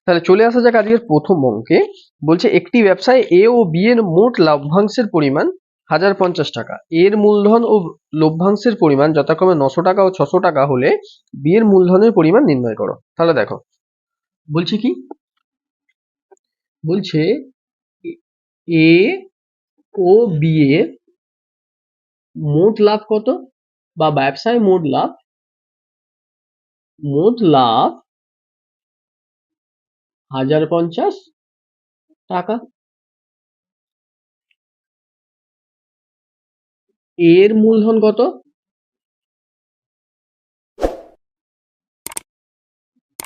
তাহলে চলে আসা যাক আজকের প্রথম অঙ্কে। বলছে একটি ব্যবসায় এ ও বি এর মোট লভ্যাংশের পরিমাণ 1050 টাকা। এর মূলধন ও লভ্যাংশের পরিমাণ যথাক্রমে 900 টাকা ও 600 টাকা হলে বি এর মূলধনের পরিমাণ নির্ণয় করো। তাহলে দেখো বলছে কি, বলছে এ ও বি এর মোট লাভ কত, বা ব্যবসায় মোট লাভ 1050 টাকা। এর মূলধন কত,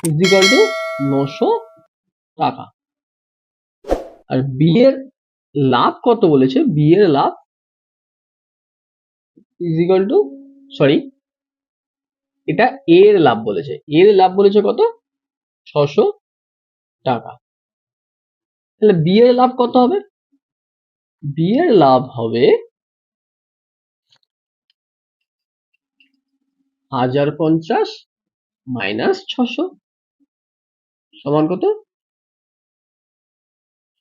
ইজিক্যাল টু 900 টাকা। আর বি এর লাভ কত বলেছে, বি এর লাভ ইজিক্যাল টু, সরি এটা এর লাভ বলেছে, এর লাভ বলেছে কত, 600 টাকা। তাহলে বি এর লাভ কত হবে, বি এর লাভ হবে 1050 মাইনাস 600 সমান কত,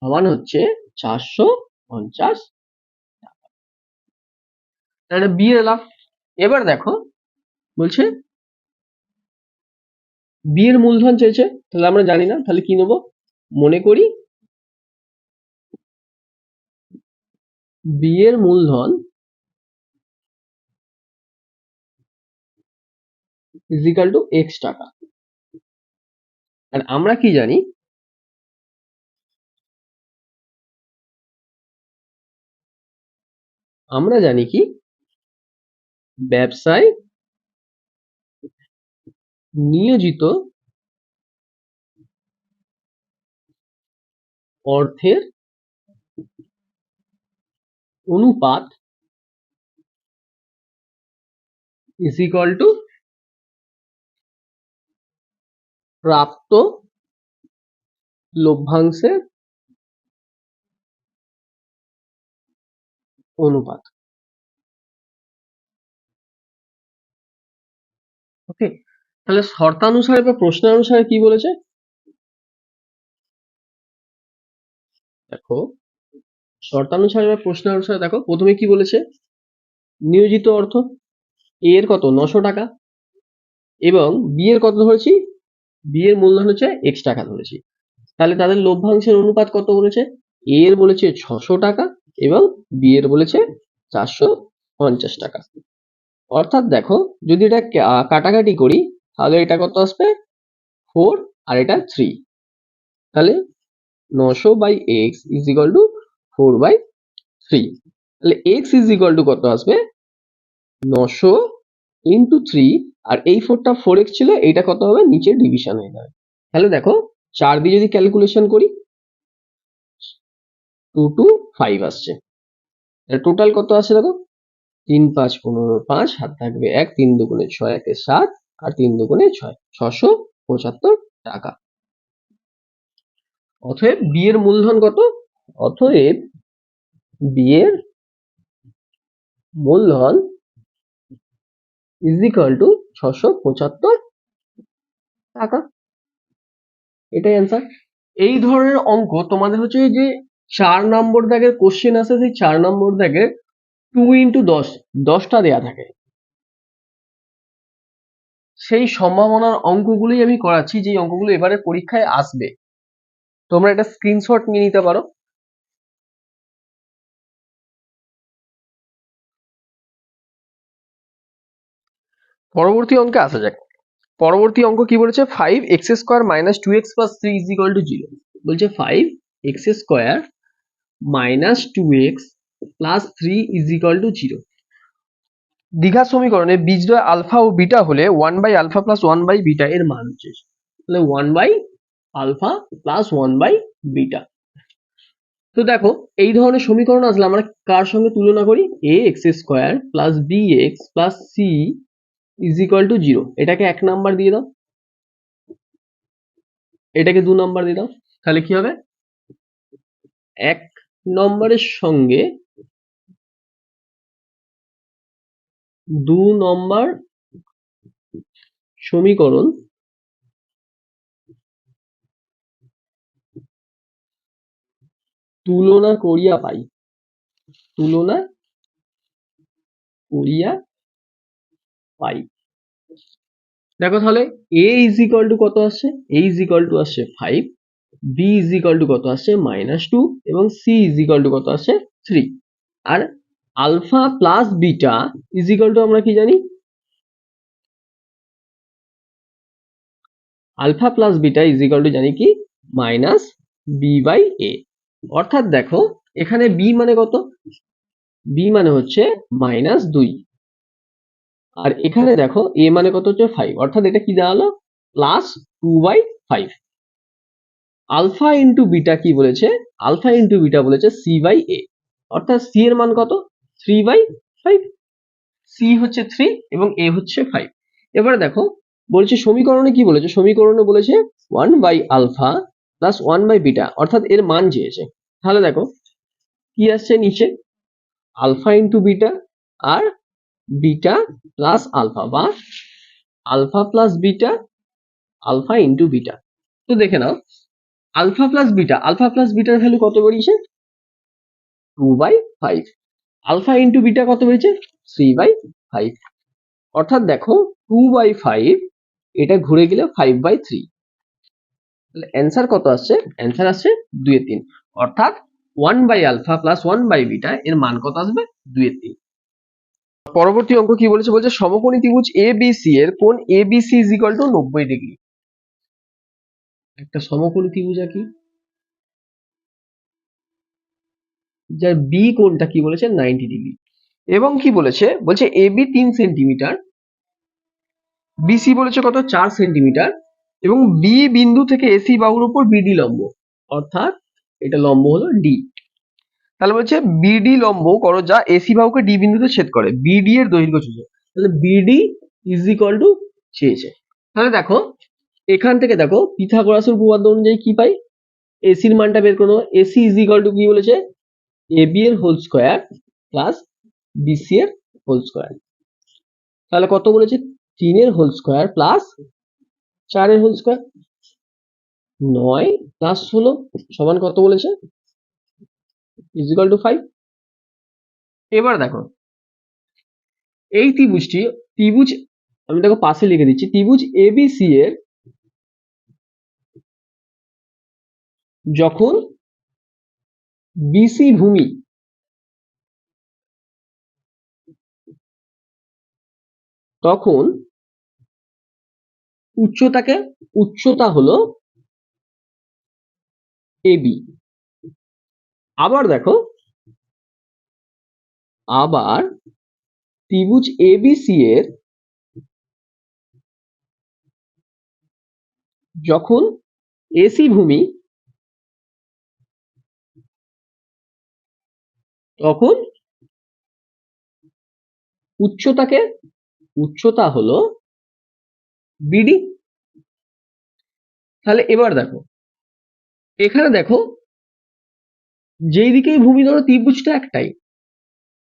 সমান হচ্ছে 450 টাকা। তাহলে বি এর লাভ। এবার দেখো বলছে বি এর মূলধন চেয়েছে, তাহলে আমরা জানি না, তাহলে কি নেবো, মনে করি বি এর মূলধন ইজিক্যাল টু এক্স টাকা। আর আমরা কি জানি, আমরা জানি কি, ব্যবসায় নিয়োজিত অর্থের অনুপাত ইজ ইকুয়াল টু প্রাপ্ত লভ্যাংশের অনুপাত। ওকে, তাহলে শর্তানুসারে বা প্রশ্নানুসারে কি বলেছে, দেখো শর্তানুসারে বা প্রশ্নানুসারে দেখো প্রথমে কি বলেছে, নিয়োজিত অর্থ এ এর কত 900 টাকা, এবং বি এর কত ধরেছি, বি এর মূলধন হচ্ছে এক্স টাকা ধরেছি। তাহলে তাদের লভ্যাংশের অনুপাত কত বলেছে, এ এর বলেছে 600 টাকা এবং বি এর বলেছে 450 টাকা। অর্থাৎ দেখো যদি এটা কাটাকাটি করি তাহলে এটা কত আসবে 4 আর এটা 3, তাহলে 900 by x is equal to 4/3। তাহলে এক্স ইজ ইকুয়াল টু কত আসবে, 900 ইন্টু 3, আর এই 4টা 4x ছিল, এইটা কত হবে নিচে ডিভিশন হয়ে যাবে। তাহলে দেখো 4 দিয়ে যদি ক্যালকুলেশন করি 2 to 5 আসছে। টোটাল কত আছে দেখো, 3 5 15 5, হাত থাকবে 1, 3 দুগুণে 6, 1 এ 7, আর 3 দুগুণে 6, 675 টাকা। অতএব বি এর মূলধন কত, অতএব বি এর মূলধন ইজ ইকুয়াল টু 675 টাকা। এটাই অ্যান্সার। এই ধরনের অঙ্ক তোমাদের হচ্ছে যে 4 নম্বর দাগের কোশ্চেন আছে, সেই 4 নম্বর দাগের 2 ইন্টু 10, 10টা দেয়া থাকে। সেই সম্ভাবনার অঙ্কগুলোই আমি করাচ্ছি, যে অঙ্কগুলো এবারে পরীক্ষায় আসবে। তোমরা এটা স্ক্রিনশট নিয়ে নিতে পারো। পরবর্তী অঙ্কে আসা যাক। পরবর্তী অঙ্ক কি বলেছে, 5x² minus 2x plus 3 is equal two 0। বলছে 5x² minus 2x plus 3 is equal two 0। দ্বিঘাত সমীকরণে বীজদ্বয় আলফা ও বিটা হলে 1/α প্লাস 1/β এর মান হচ্ছে, তাহলে 1/α প্লাস 1/β। তো দেখো এই ধরনের সমীকরণ আসলে আমরা কার সঙ্গে তুলনা করি, ax² plus bx plus c is equal two 0। এটাকে 1 নাম্বার দিয়ে দাও, এটাকে 2 নাম্বার দিয়ে দাও, তাহলে কি হবে, 1 নম্বরের সঙ্গে 2 নম্বর সমীকরণ তুলনা করিয়া পাই, তুলনা করিয়া পাই। দেখো তাহলে a ইজ ইকুয়াল টু কত আসছে, a ইজ ইকুয়াল টু আসছে 5, b ইজ ইকুয়াল টু কত আসছে -2 এবং c ইজ ইকুয়াল টু কত আসছে 3। আর alpha plus beta is equal to আমরা কি জানি, alpha plus beta is equal to জানি কি -b/a। অর্থাৎ দেখো এখানে b মানে কত, b মানে হচ্ছে -2 আর এখানে দেখো a মানে কত হচ্ছে 5, অর্থাৎ এটা কি দাঁড়ালো +2/5। আলফা ইন্টু বিটা কি বলেছে, আলফা ইন্টু বিটা বলেছে c/a, অর্থাৎ c এর মান কত 3/5, c হচ্ছে 3 এবং a হচ্ছে 5। এবারে দেখো বলছে সমীকরণে কি বলেছে, সমীকরণে বলেছে 1/α প্লাস 1/β, অর্থাৎ এর মান চেয়েছে। তাহলে দেখো কি আসছে নিচে, আলফা ইন্টু বিটা আর বিটা প্লাস আলফা বা alpha plus beta, alpha into beta. তো দেখে নাও alpha plus beta, alpha plus বিটার ভ্যালু কত বেরিয়েছে 2/5, আলফা ইন্টু বিটা কত বেরিয়েছে 3/5। অর্থাৎ দেখো 2/5 এটা ঘুরে গেলে 5/3, তাহলে অ্যান্সার কত আসছে, অ্যান্সার আসছে 2/3। অর্থাৎ 1/α প্লাস 1/β এর মান কত আসবে 2/3। পরবর্তী অঙ্ক কি বলেছে, বলছে সমকোণী ত্রিভুজ ABC এর কোণ ABC is equal two 90 degree. একটা সমকোণী ত্রিভুজ আঁকি যার বি কোণটা কি বলেছে 90 ডিগ্রি এবং কি বলেছে, বলছে AB 3 সেন্টিমিটার, BC বলেছে কত 4 সেন্টিমিটার এবং বি বিন্দু থেকে এসি বাহুর উপর বিডি লম্ব, অর্থাৎ এটা লম্ব হলো ডি। তাহলে বলছে বিডি লম্ব করো যা এসি বাহুকে ডি বিন্দুতে ছেদ করে, বিডি এর দৈর্ঘ্য চেয়েছে। তাহলে বিডি ইজ ইকুয়াল টু চেয়েছে। তাহলে দেখো এখান থেকে দেখো পিথাগোরাসের উপপাদ্য অনুযায়ী কি পাই, এসির মানটা বের করো, এসি ইজ ইকুয়াল টু কি বলেছে এবি এর হোল স্কয়ার প্লাস বিসি এর হোল স্কয়ার। তাহলে কত বলেছে 3 এর হোল স্কয়ার প্লাস 4 এর হোল স্কয়ার, 9 প্লাস 16 সমান কত বলেছে ইজ ইকুয়াল টু 5। এবার দেখো এই ত্রিভুজটি, ত্রিভুজ আমি দেখো পাশে লিখে দিচ্ছি, ত্রিভুজ এবিসি এর যখন বিসি ভূমি তখন উচ্চতা হলো এবি। আবার দেখো, আবার ত্রিভুজ এবিসি এর যখন এসি ভূমি তখন উচ্চতা হলো বিডি। তাহলে এবার দেখো এখানে দেখো যেই দিকেই ভূমি ধরো ত্রিভুজটা একটাই,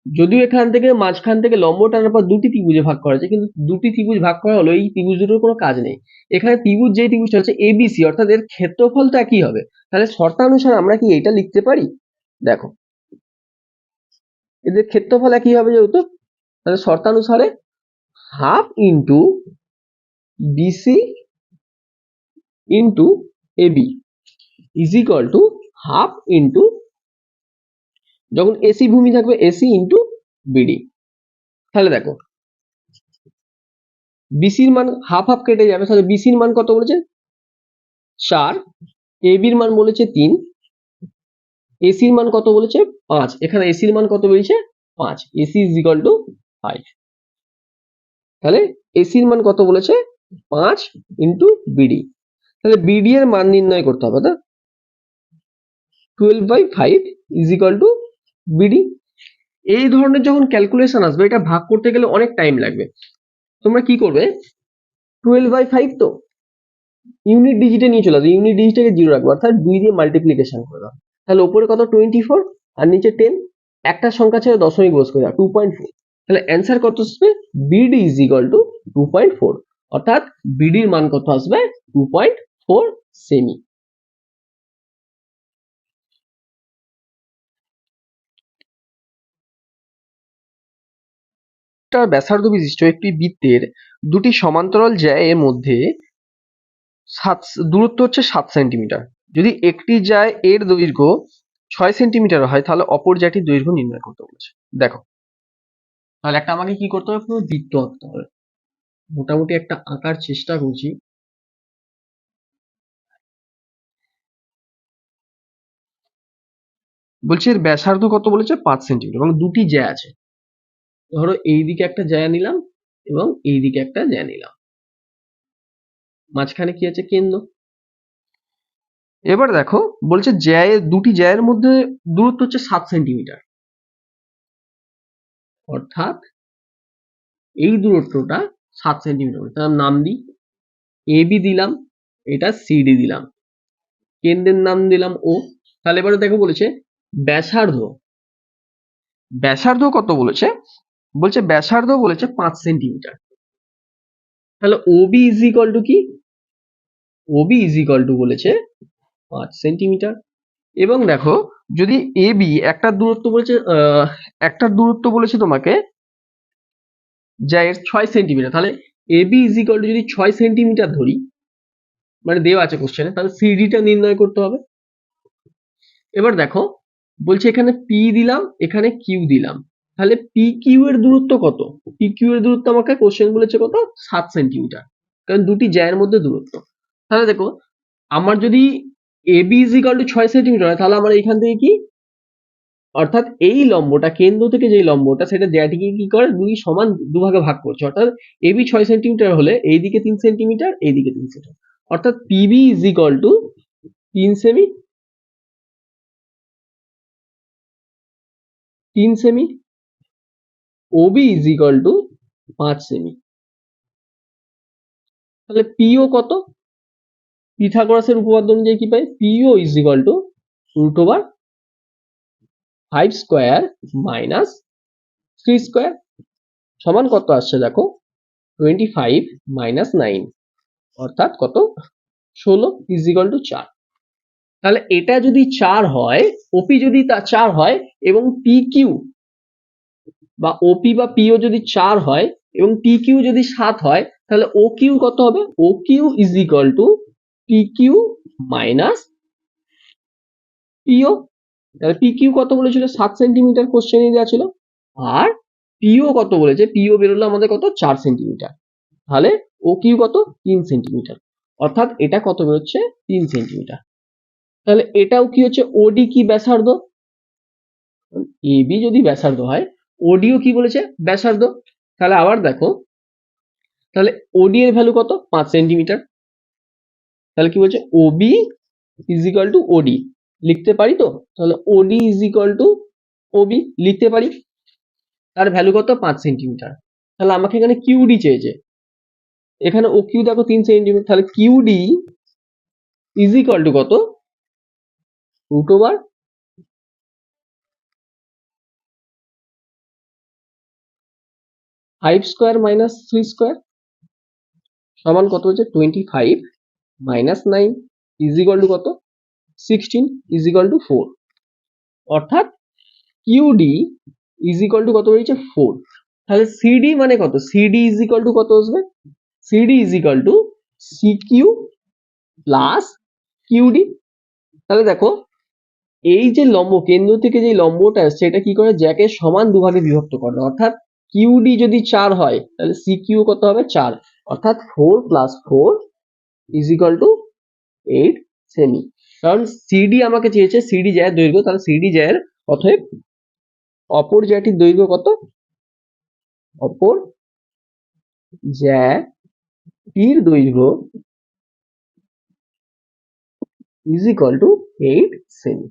যদিও এখান থেকে মাঝখান থেকে লম্ব টানার পর দুটি ত্রিভুজে ভাগ করা হয়েছে, কিন্তু দুটি ত্রিভুজ ভাগ করা হলো এই ত্রিভুজ দুটোর কোনো কাজ নেই। এখানে ত্রিভুজ যেই ত্রিভুজটা হচ্ছে এবিসি, অর্থাৎ এর ক্ষেত্রফল তো একই হবে। তাহলে শর্তানুসারে আমরা কি এটা লিখতে পারি, দেখো এদের ক্ষেত্রফল একই হবে যেহেতু, তাহলে শর্তানুসারে half into BC into AB is equal to half into, যখন এসি ভূমি থাকবে এসি ইন্টু বিডি। তাহলে দেখো বিসির মান হাফ হাফ কেটে যাবে, তাহলে বিসির মান কত বলেছে 4, এবির মান বলেছে 3, এসির মান কত বলেছে 5, এখানে এসির মান কত বেরিয়েছে 5, এসি ইজ ইকুয়াল টু 5। তাহলে এসির মান কত বলেছে 5 ইন্টু বিডি। তাহলে বিডি এর মান নির্ণয় করতে হবে না, 12/5 ইজ ইকুয়াল টু বিডি। এই ধরনের যখন ক্যালকুলেশন আসবে এটা ভাগ করতে গেলে অনেক টাইম লাগবে। তোমরা কি করবে 12/5 তো ইউনিট ডিজিটে নিয়ে চলে আসবে, ইউনিট ডিজিটটাকে 0 রাখবে, অর্থাৎ 2 দিয়ে মাল্টিপ্লিকেশন করে দাও। তাহলে উপরে কত 24 আর নিচে 10, একটা সংখ্যা ছেড়ে দশমিক বস করে দাও 2.4। তাহলে অ্যান্সার কত আসবে বিডি ইজ ইকুয়াল টু 2.4, অর্থাৎ বিডির মান কত আসবে 2.4 সেমি। মিটার ব্যাসার্ধ বিশিষ্ট একটি বৃত্তের দুটি সমান্তরাল জ্যা এর মধ্যে দূরত্ব হচ্ছে 7 সেন্টিমিটার। যদি একটি জ্যা এর দৈর্ঘ্য 6 সেন্টিমিটার হয় তাহলে অপর জ্যাটির দৈর্ঘ্য নির্ণয় করতে বলেছে। দেখো তাহলে একটা আমাকে কি করতে হবে, পুরো বৃত্ত আঁকতে হবে। মোটামুটি একটা আঁকার চেষ্টা করছি। বলছে এর ব্যাসার্ধ কত বলেছে, 5 সেন্টিমিটার এবং দুটি জ্যা আছে। ধরো এইদিকে একটা জ্যা নিলাম এবং এইদিকে একটা জ্যা নিলাম, মাঝখানে কি আছে, কেন্দ্র। এবার দেখো বলছে দুটি জ্যায়ের মধ্যে দূরত্ব হচ্ছে 7 সেন্টিমিটার, অর্থাৎ এই দূরত্বটা 7 সেন্টিমিটার। তার নাম দিই, এ বি দিলাম, এটা সিডি দিলাম, কেন্দ্রের নাম দিলাম ও। তাহলে এবারে দেখো বলেছে ব্যাসার্ধ, ব্যাসার্ধ কত বলেছে, বলছে ব্যাসার্ধ বলেছে 5 সেন্টিমিটার। তাহলে ওবি ইজ ইকুয়াল টু কি, ওবি ইজ ইকুয়াল টু বলেছে 5 সেন্টিমিটার। এবং দেখো যদি এ বি একটা দূরত্ব বলেছে তোমাকে যা এর 6 সেন্টিমিটার, তাহলে এ বি ইজ ইকুয়াল টু যদি 6 সেন্টিমিটার ধরি, মানে দেওয়া আছে কোশ্চেনে, তাহলে সিডিটা নির্ণয় করতে হবে। এবার দেখো বলছে এখানে পি দিলাম, এখানে কিউ দিলাম, তাহলে পি কিউ এর দূরত্ব কত, পি কিউ এর দূরত্ব আমাকে কোশ্চেন বলেছে কত, 7 সেন্টিমিটার, কারণ দুটি জ্যায়ের মধ্যে দূরত্ব। তাহলে দেখো আমার যদি A B is equal to 6 centimetre হয়, তাহলে আমার এখান থেকে কি, অর্থাৎ এই লম্বটা, কেন্দ্র থেকে যে লম্বটা সেটা জ্যাটিকে কি করে, দুই সমান দুভাগে ভাগ করছে। অর্থাৎ এবি 6 সেন্টিমিটার হলে এইদিকে 3 সেন্টিমিটার, এইদিকে 3 সেন্টিমিটার, অর্থাৎ PB is equal to 3 cm, 3 cm, OB is equal to 5 cm. তাহলে পিও কত, পিথাগোরাসের উপপাদ্য অনুযায়ী কি পাই, PO is equal to root over 5 square minus 3 square সমান কত আসছে দেখো, 25 মাইনাস 9, অর্থাৎ কত, 16 ইজ ইকুয়াল টু 4। তাহলে এটা যদি 4 হয়, ওপি যদি তা 4 হয় এবং পি কিউ বা ওপি বা পিও যদি 4 হয় এবং পি কিউ যদি 7 হয়, তাহলে ও কিউ কত হবে, O Q is equal to P Q minus PO. তাহলে পি কিউ কত বলেছিল, 7 সেন্টিমিটার কোশ্চেনে দেওয়া ছিল, আর পিও কত বলেছে, পিও বেরোলো আমাদের কত, 4 সেন্টিমিটার। তাহলে ও কিউ কত, 3 সেন্টিমিটার, অর্থাৎ এটা কত বেরোচ্ছে, 3 সেন্টিমিটার। তাহলে এটাও কি হচ্ছে, ওডি কি ব্যাসার্ধ, এবি যদি ব্যাসার্ধ হয়, ওডিও কি বলেছে, ব্যাসার্ধ। তাহলে আবার দেখো, তাহলে ওডি এর ভ্যালু কত, 5 সেন্টিমিটার। তাহলে কি বলছে, ওবি ইজ ইকুয়াল টু ওডি, লিখতে পারি তো, তাহলে ওডি ইজ ইকুয়াল টু ওবি লিখতে পারি, তার ভ্যালু কত, 5 সেন্টিমিটার। তাহলে আমাকে এখানে কিউডি চেয়েছে, এখানে ও কিউ দেখো 3 সেন্টিমিটার, তাহলে কিউডি ইজ ইকুয়াল টু কত, root over 5 square minus 3 square সমান কত হচ্ছে, 25 মাইনাস 9 ইজ ইকুয়াল টু কত, 16 ইজ ইকুয়াল টু 4, অর্থাৎ কিউডি ইজ ইকুয়াল টু কত হয়েছে, 4। তাহলে সিডি মানে কত, সিডি ইজ ইকুয়াল টু কত আসবে, CD is equal two CQ plus QD. তাহলে দেখো এই যে লম্ব, কেন্দ্র থেকে যে লম্বটা আসছে এটা কি করে, জ্যাকে সমান দুভাগে বিভক্ত করে, অর্থাৎ কিউডি যদি 4 হয় তাহলে সিকিউ কত হবে, 4, অর্থাৎ 4 plus 4 is equal two 8 semi. কারণ সিডি আমাকে চেয়েছে, সিডি জ্যায়ের দৈর্ঘ্য, তাহলে সিডি জ্যায়ের অতএব অপর জ্যাটির দৈর্ঘ্য কত, অপর জ্যাটির দৈর্ঘ্য ইজ ইকুয়াল টু 8 সেমি।